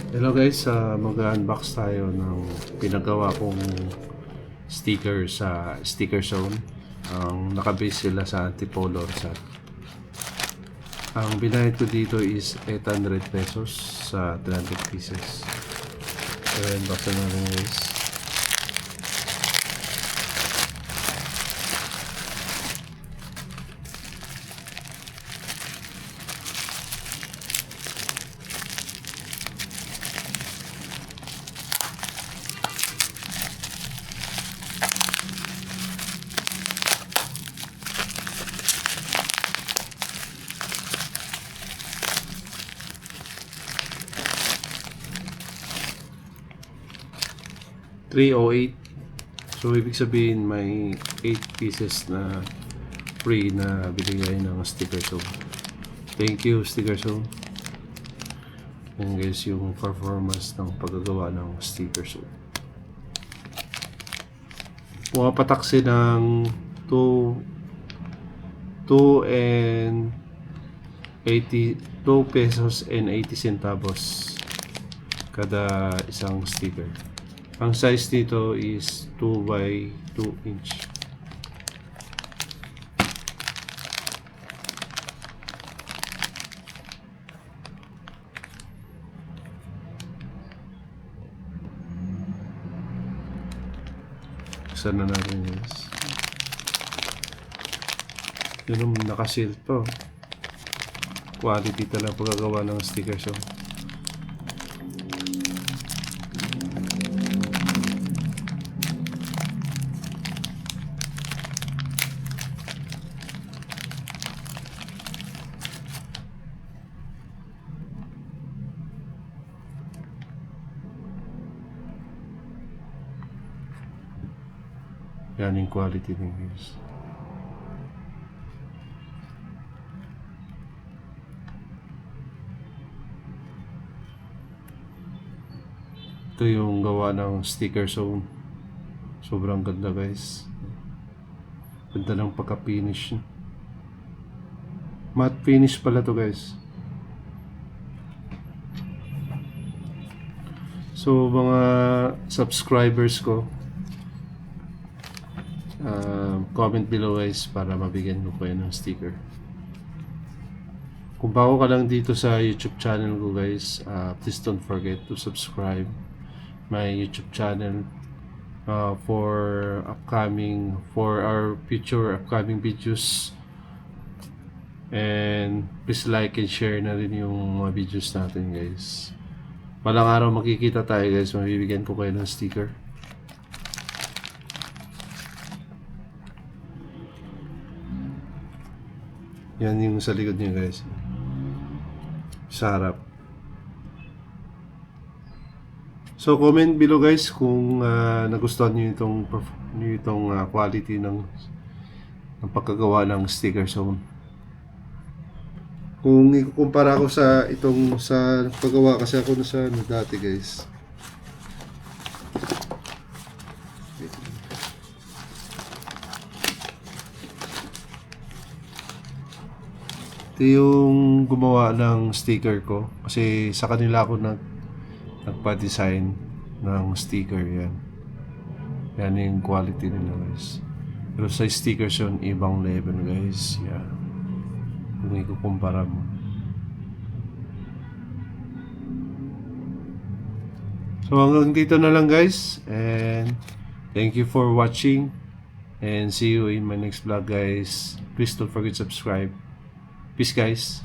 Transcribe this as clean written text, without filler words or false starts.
Hello guys, mag-unbox tayo ng pinagawa kong sticker sa Sticker Zone. Ang nakabase sila sa Antipolo Rizal. Ang binayad ko dito is 800 pesos sa 300 pieces. So, unbox na natin guys. $308. So ibig sabihin may 8 pieces na free na binigay ng Sticker Zone. Thank you Sticker Zone. Yan guys yung performance ng paggagawa ng Sticker Zone. Pumapatak ng 2 and 2 pesos and 80 centavos kada isang sticker. Ang size nito is 2 by 2 inch. Buksan na natin guys. Yun yung nakasil to. Quality talaga pagkagawa ng sticker show. Yan yung quality ng guys. Ito yung gawa ng Sticker Zone. Sobrang ganda guys. Ganda ng pagka-finish. Matte finish pala to guys. So mga subscribers ko, comment below guys para mabigyan ko kayo ng sticker. Kung bago ka lang dito sa YouTube channel ko guys, please don't forget to subscribe my YouTube channel for our future upcoming videos, and please like and share na rin yung mga videos natin guys. Walang araw makikita tayo guys, mabibigyan ko kayo ng sticker. Yan yung sa likod niya guys. Sa harap. So comment below guys kung nagustuhan niyo itong quality ng pagkagawa ng Sticker Zone. Kung ikukumpara ko sa paggawa kasi ako sa dati guys. Ito yung gumawa ng sticker ko kasi sa kanila ako nagpa-design ng sticker. Yan yung quality nila guys. Pero sa stickers yun, ibang level guys. Yan, kung ikukumpara mo. So hanggang dito na lang guys, and thank you for watching, and see you in my next vlog guys. Please don't forget to subscribe. Peace guys.